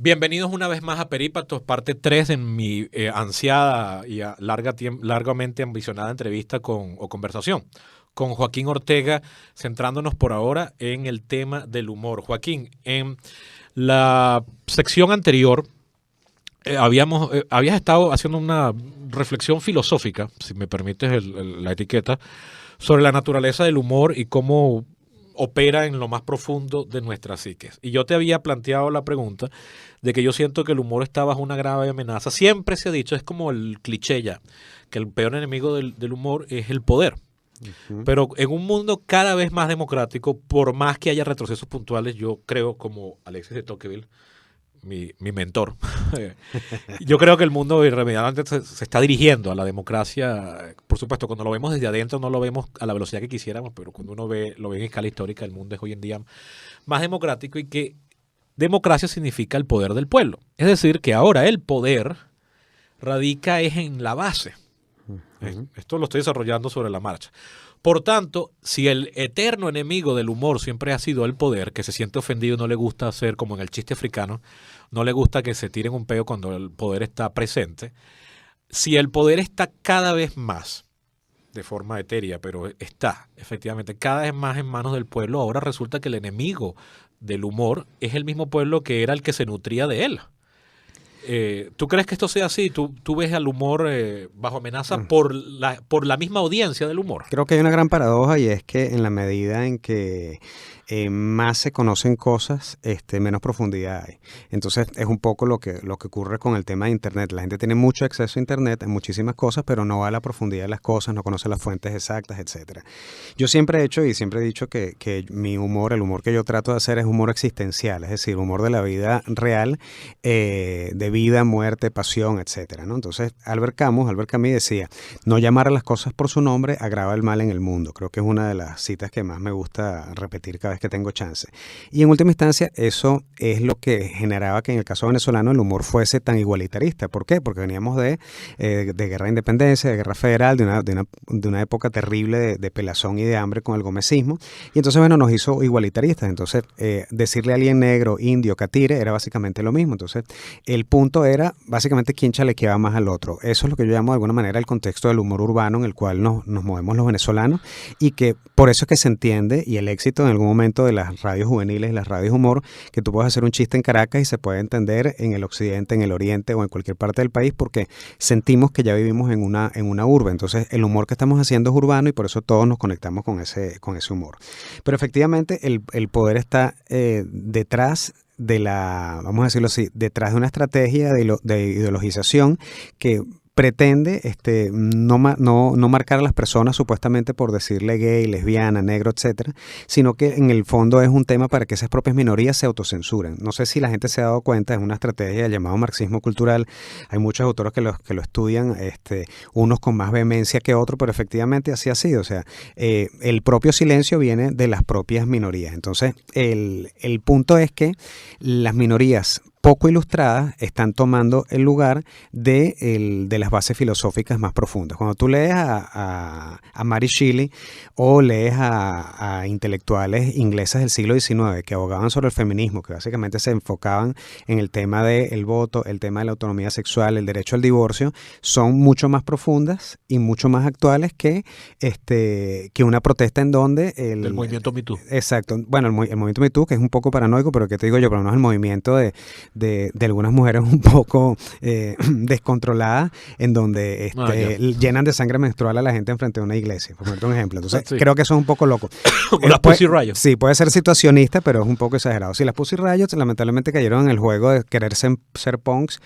Bienvenidos una vez más a Perípatos, parte 3 en mi ansiada y largamente ambicionada entrevista o conversación con Joaquín Ortega, centrándonos por ahora en el tema del humor. Joaquín, en la sección anterior habías estado haciendo una reflexión filosófica, si me permites la etiqueta, sobre la naturaleza del humor y cómo opera en lo más profundo de nuestras psiques. Y yo te había planteado la pregunta de que yo siento que el humor está bajo una grave amenaza. Siempre se ha dicho, es como el cliché ya, que el peor enemigo del humor es el poder. Uh-huh. Pero en un mundo cada vez más democrático, por más que haya retrocesos puntuales, yo creo, como Alexis de Tocqueville, mi mentor, yo creo que el mundo irremediablemente se está dirigiendo a la democracia. Por supuesto, cuando lo vemos desde adentro no lo vemos a la velocidad que quisiéramos, pero cuando uno lo ve en escala histórica, el mundo es hoy en día más democrático, y que democracia significa el poder del pueblo. Es decir, que ahora el poder radica en la base. Uh-huh. Esto lo estoy desarrollando sobre la marcha. Por tanto, si el eterno enemigo del humor siempre ha sido el poder, que se siente ofendido y no le gusta hacer, como en el chiste africano, no le gusta que se tiren un peo cuando el poder está presente, si el poder está cada vez más, de forma etérea, pero está efectivamente cada vez más en manos del pueblo, ahora resulta que el enemigo del humor es el mismo pueblo que era el que se nutría de él. ¿Tú crees que esto sea así? ¿Tú ves al humor bajo amenaza por la misma audiencia del humor? Creo que hay una gran paradoja, y es que en la medida en que más se conocen cosas, menos profundidad hay. Entonces es un poco lo que ocurre con el tema de Internet. La gente tiene mucho acceso a Internet en muchísimas cosas, pero no va a la profundidad de las cosas, no conoce las fuentes exactas, etcétera. Yo siempre he hecho y siempre he dicho que mi humor, el humor que yo trato de hacer, es humor existencial, es decir, humor de la vida real, de vida, muerte, pasión, etcétera, ¿no? Entonces Albert Camus decía: no llamar a las cosas por su nombre agrava el mal en el mundo. Creo que es una de las citas que más me gusta repetir cada vez que tengo chance. Y en última instancia, eso es lo que generaba que en el caso venezolano el humor fuese tan igualitarista. ¿Por qué? Porque veníamos de guerra de independencia, de guerra federal, de una época terrible de pelazón y de hambre con el gomecismo, y entonces, bueno, nos hizo igualitaristas. Entonces, decirle a alguien negro, indio, catire, era básicamente lo mismo. Entonces, el punto era básicamente quién chalequeaba más al otro. Eso es lo que yo llamo de alguna manera el contexto del humor urbano en el cual nos movemos los venezolanos, y que por eso es que se entiende, y el éxito en algún momento de las radios juveniles, las radios humor, que tú puedes hacer un chiste en Caracas y se puede entender en el occidente, en el oriente o en cualquier parte del país, porque sentimos que ya vivimos en una urbe. Entonces el humor que estamos haciendo es urbano, y por eso todos nos conectamos con ese humor. Pero efectivamente el poder está detrás de vamos a decirlo así, detrás de una estrategia de ideologización que pretende no marcar a las personas supuestamente por decirle gay, lesbiana, negro, etcétera, sino que en el fondo es un tema para que esas propias minorías se autocensuren. No sé si la gente se ha dado cuenta, es una estrategia llamada marxismo cultural. Hay muchos autores que lo estudian, unos con más vehemencia que otros, pero efectivamente así ha sido. O sea, el propio silencio viene de las propias minorías. Entonces, el punto es que las minorías poco ilustradas están tomando el lugar de las bases filosóficas más profundas. Cuando tú lees a Mary Shelley o lees a intelectuales ingleses del siglo XIX que abogaban sobre el feminismo, que básicamente se enfocaban en el tema del voto, el tema de la autonomía sexual, el derecho al divorcio, son mucho más profundas y mucho más actuales que una protesta en donde el movimiento Me Too. Exacto. Bueno, el movimiento Me Too, que es un poco paranoico, pero que te digo yo, pero no es el movimiento de algunas mujeres un poco descontroladas, en donde llenan de sangre menstrual a la gente enfrente de una iglesia, por ponerte un ejemplo. Entonces, sí, creo que eso es un poco loco. Las Pussy Riot. Sí, puede ser situacionista, pero es un poco exagerado. Sí, las Pussy Riot lamentablemente cayeron en el juego de querer ser punks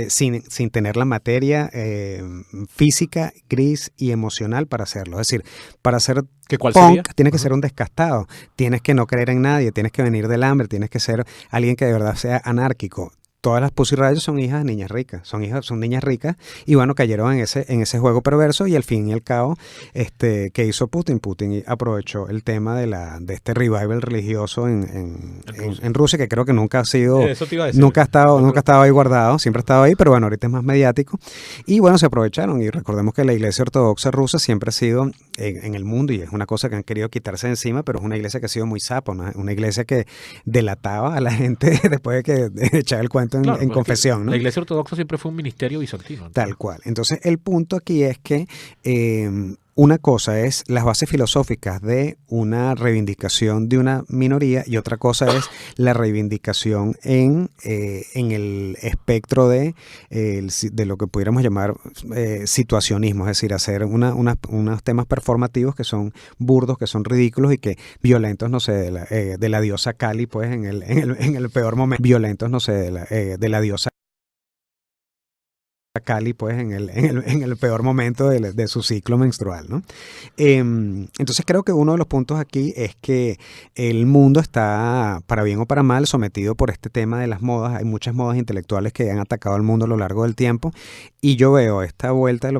sin tener la materia física, gris y emocional para hacerlo. Es decir, para ser punk sería? Tienes que ser un descastado, tienes que no creer en nadie, tienes que venir del hambre, tienes que ser alguien que de verdad sea anárquico. Todas las Pussy Riot son hijas de niñas ricas, son niñas ricas, y bueno, cayeron en ese juego perverso, y al fin y al cabo, que hizo Putin aprovechó el tema de este revival religioso en Rusia, que creo que nunca ha sido, nunca ha estado ahí guardado, siempre ha estado ahí, pero bueno, ahorita es más mediático, y bueno, se aprovecharon, y recordemos que la Iglesia Ortodoxa rusa siempre ha sido en el mundo, y es una cosa que han querido quitarse de encima, pero es una iglesia que ha sido muy sapo, ¿no? Una iglesia que delataba a la gente después de que echaba el cuento Claro, en pues es que confesión, ¿no? la Iglesia Ortodoxa siempre fue un ministerio bizantino, ¿no? Tal cual. Entonces, el punto aquí es que una cosa es las bases filosóficas de una reivindicación de una minoría y otra cosa es la reivindicación en el espectro de lo que pudiéramos llamar situacionismo, es decir, hacer unos temas performativos que son burdos, que son ridículos y que violentos, no sé, de la diosa Kali, pues en el peor momento, violentos, no sé, de la diosa Cali, pues en el peor momento de su ciclo menstrual, ¿no? Entonces creo que uno de los puntos aquí es que el mundo está, para bien o para mal, sometido por este tema de las modas. Hay muchas modas intelectuales que han atacado al mundo a lo largo del tiempo y yo veo esta vuelta,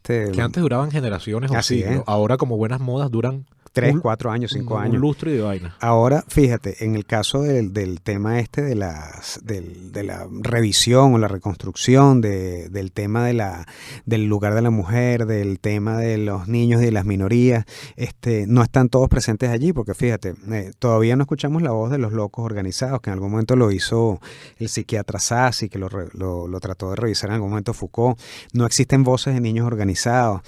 que antes duraban generaciones o así siglos, ahora como buenas modas duran 3, 4 años, 5 años. Un lustro y de vaina. Ahora, fíjate, en el caso del tema de la revisión o la reconstrucción del tema del lugar de la mujer, del tema de los niños y de las minorías, no están todos presentes allí, porque fíjate, todavía no escuchamos la voz de los locos organizados, que en algún momento lo hizo el psiquiatra Sassi, que lo trató de revisar en algún momento Foucault. No existen voces de niños organizados,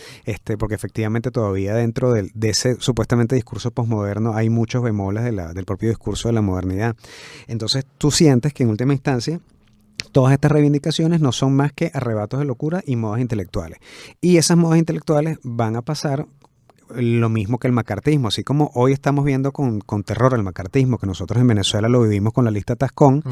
porque efectivamente todavía dentro de ese supuestamente discurso posmoderno hay muchos bemoles del propio discurso de la modernidad. Entonces tú sientes que en última instancia todas estas reivindicaciones no son más que arrebatos de locura y modas intelectuales. Y esas modas intelectuales van a pasar lo mismo que el macartismo, así como hoy estamos viendo con terror el macartismo, que nosotros en Venezuela lo vivimos con la lista Tascón.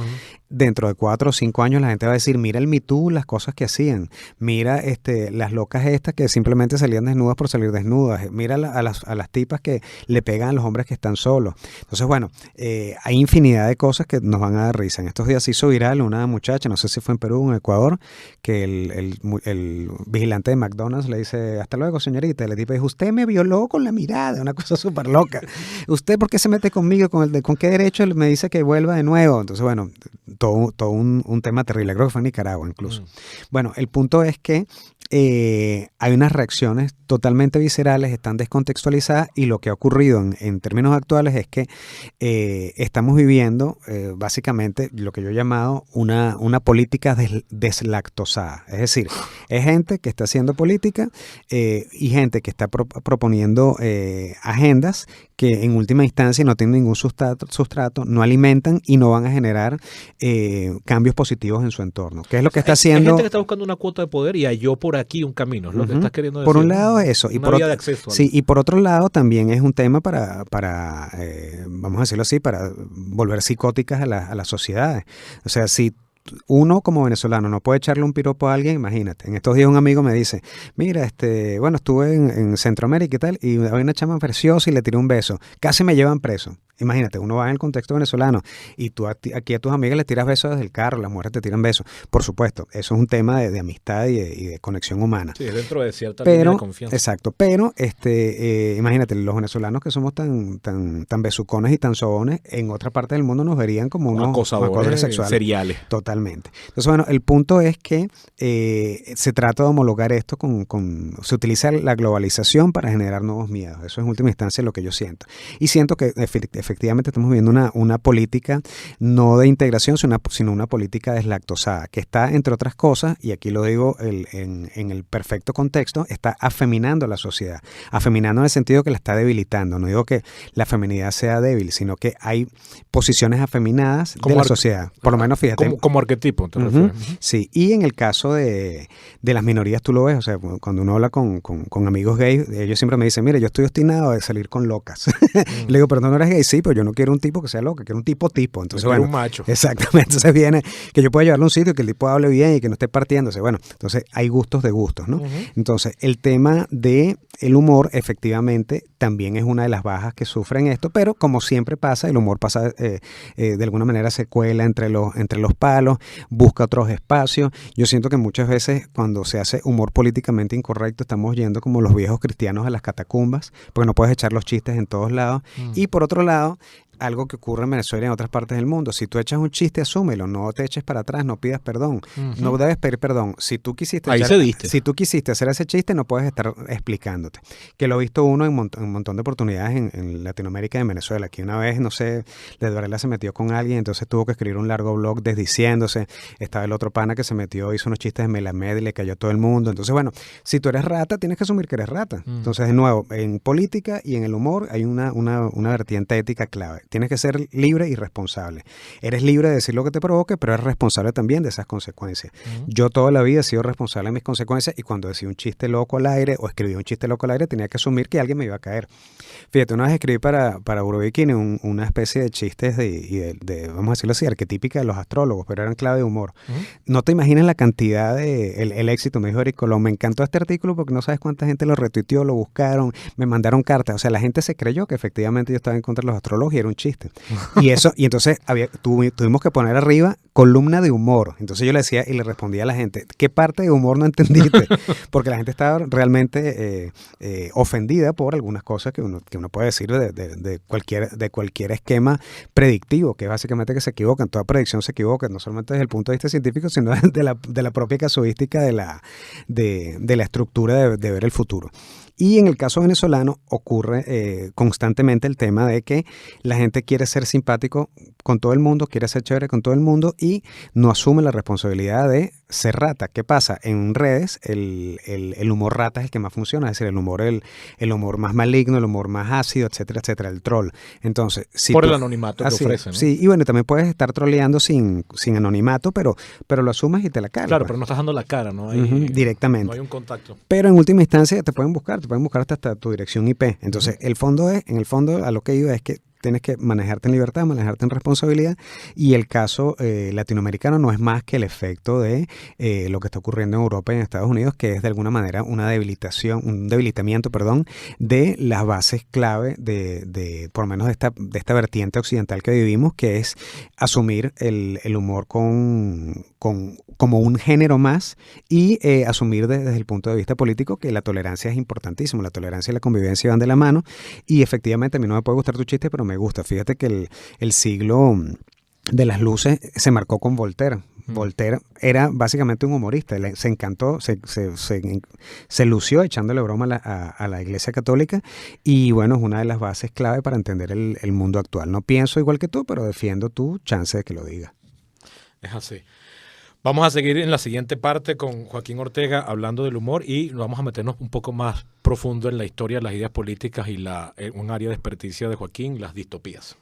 Dentro de 4 o 5 años la gente va a decir, mira el Me Too, las cosas que hacían, mira las locas estas que simplemente salían desnudas por salir desnudas, mira a las tipas que le pegan a los hombres que están solos. Entonces, bueno, hay infinidad de cosas que nos van a dar risa. En estos días se hizo viral una muchacha, no sé si fue en Perú o en Ecuador, que el vigilante de McDonald's le dice, hasta luego señorita, y la tipa dice, usted me violó con la mirada, una cosa súper loca. ¿Usted por qué se mete conmigo? ¿Con qué derecho me dice que vuelva de nuevo? Entonces, bueno, todo un tema terrible. Creo que fue en Nicaragua incluso. Bueno, el punto es que hay unas reacciones totalmente viscerales, están descontextualizadas y lo que ha ocurrido en términos actuales es que estamos viviendo básicamente lo que yo he llamado una política deslactosada. Es decir, es gente que está haciendo política y gente que está proponiendo agendas que en última instancia no tienen ningún sustrato, no alimentan y no van a generar cambios positivos en su entorno. ¿Qué es lo que está haciendo? Hay gente que está buscando una cuota de poder y halló por aquí un camino, es lo que estás queriendo decir. Por un lado eso. Una vía de acceso. Sí, y por otro lado también es un tema para vamos a decirlo así, para volver psicóticas a las sociedades. O sea, si uno como venezolano no puede echarle un piropo a alguien, imagínate. En estos días un amigo me dice, mira, bueno, estuve en Centroamérica y tal, y había una chama preciosa y le tiré un beso. Casi me llevan preso. Imagínate, uno va en el contexto venezolano y tú aquí a tus amigas le tiras besos desde el carro, las mujeres te tiran besos. Por supuesto, eso es un tema de amistad y de conexión humana. Sí, dentro de cierta línea de confianza. Exacto, pero imagínate, los venezolanos que somos tan besucones y tan sobones, en otra parte del mundo nos verían como unos acosadores sexuales. Seriales. Totalmente. Entonces, bueno, el punto es que se trata de homologar esto se utiliza la globalización para generar nuevos miedos. Eso es en última instancia lo que yo siento. Y siento que efectivamente estamos viendo una política no de integración, sino una política deslactosada, que está, entre otras cosas, y aquí lo digo en el perfecto contexto, está afeminando a la sociedad. Afeminando en el sentido que la está debilitando. No digo que la feminidad sea débil, sino que hay posiciones afeminadas de la sociedad. Por lo menos, fíjate. Como arquetipo, ¿te refieres? Sí, y en el caso de las minorías tú lo ves, o sea, cuando uno habla con amigos gays, ellos siempre me dicen, mire, yo estoy obstinado de salir con locas. Le digo, pero no eres gay, sí, pero yo no quiero un tipo que sea loco, quiero un tipo. Entonces, bueno, un macho. Exactamente, entonces viene que yo pueda llevarlo a un sitio, que el tipo hable bien y que no esté partiéndose. Bueno, entonces hay gustos de gustos, ¿no? Entonces, el tema del humor, efectivamente, también es una de las bajas que sufren esto, pero como siempre pasa, el humor pasa, de alguna manera se cuela entre los palos, busca otros espacios. Yo siento que muchas veces cuando se hace humor políticamente incorrecto, estamos yendo como los viejos cristianos a las catacumbas, porque no puedes echar los chistes en todos lados. Y por otro lado, algo que ocurre en Venezuela y en otras partes del mundo. Si tú echas un chiste, asúmelo, no te eches para atrás, no pidas perdón. No debes pedir perdón. Si tú quisiste si tú quisiste hacer ese chiste, no puedes estar explicándote. Que lo he visto uno en un montón de oportunidades en Latinoamérica y en Venezuela. Aquí una vez, no sé, Varela se metió con alguien, entonces tuvo que escribir un largo blog desdiciéndose. Estaba el otro pana que se metió, hizo unos chistes de Melamed y le cayó a todo el mundo. Entonces, bueno, si tú eres rata, tienes que asumir que eres rata. Entonces, de nuevo, en política y en el humor hay una vertiente ética clave. Tienes que ser libre y responsable. Eres libre de decir lo que te provoque, pero eres responsable también de esas consecuencias. Yo toda la vida he sido responsable de mis consecuencias y cuando decía un chiste loco al aire o escribí un chiste loco al aire, tenía que asumir que alguien me iba a caer. Fíjate, una vez escribí para Eurobikini una especie de chistes de, vamos a decirlo así, arquetípica de los astrólogos, pero eran clave de humor. No te imaginas la cantidad el éxito. Me dijo Eric Colón, me encantó este artículo porque no sabes cuánta gente lo retuiteó, lo buscaron, me mandaron cartas. O sea, la gente se creyó que efectivamente yo estaba en contra de los astrólogos y era un chiste. Y entonces tuvimos que poner arriba columna de humor. Entonces yo le decía y le respondía a la gente, ¿qué parte de humor no entendiste? Porque la gente estaba realmente ofendida por algunas cosas que uno puede decir de cualquier esquema predictivo, que es básicamente que se equivocan. Toda predicción se equivoca, no solamente desde el punto de vista científico, sino de la propia casuística de la estructura de ver el futuro. Y en el caso venezolano ocurre constantemente el tema de que la gente quiere ser simpático con todo el mundo, quiere ser chévere con todo el mundo y no asume la responsabilidad de ser rata. ¿Qué pasa? En redes el humor rata es el que más funciona, es decir, el humor más maligno, el humor más ácido, etcétera, etcétera, el troll. Entonces, por el anonimato que ofrece, ¿no? Sí, y bueno, también puedes estar troleando sin anonimato, pero lo asumes y te la cargas. Claro, pero no estás dando la cara, ¿no? Directamente. No hay un contacto. Pero en última instancia te pueden buscar hasta tu dirección IP. Entonces, en el fondo a lo que iba es que tienes que manejarte en libertad, manejarte en responsabilidad y el caso latinoamericano no es más que el efecto de lo que está ocurriendo en Europa y en Estados Unidos, que es de alguna manera un debilitamiento de las bases clave por lo menos de esta vertiente occidental que vivimos, que es asumir el humor como un género más y asumir desde el punto de vista político que la tolerancia es importantísimo, la tolerancia y la convivencia van de la mano y efectivamente a mí no me puede gustar tu chiste, pero me gusta. Fíjate que el siglo de las luces se marcó con Voltaire. Voltaire era básicamente un humorista, se encantó, se lució echándole broma a la Iglesia Católica y bueno, es una de las bases clave para entender el mundo actual. No pienso igual que tú, pero defiendo tu chance de que lo digas. Es así. Vamos a seguir en la siguiente parte con Joaquín Ortega hablando del humor y vamos a meternos un poco más profundo en la historia de las ideas políticas y un área de experticia de Joaquín, las distopías.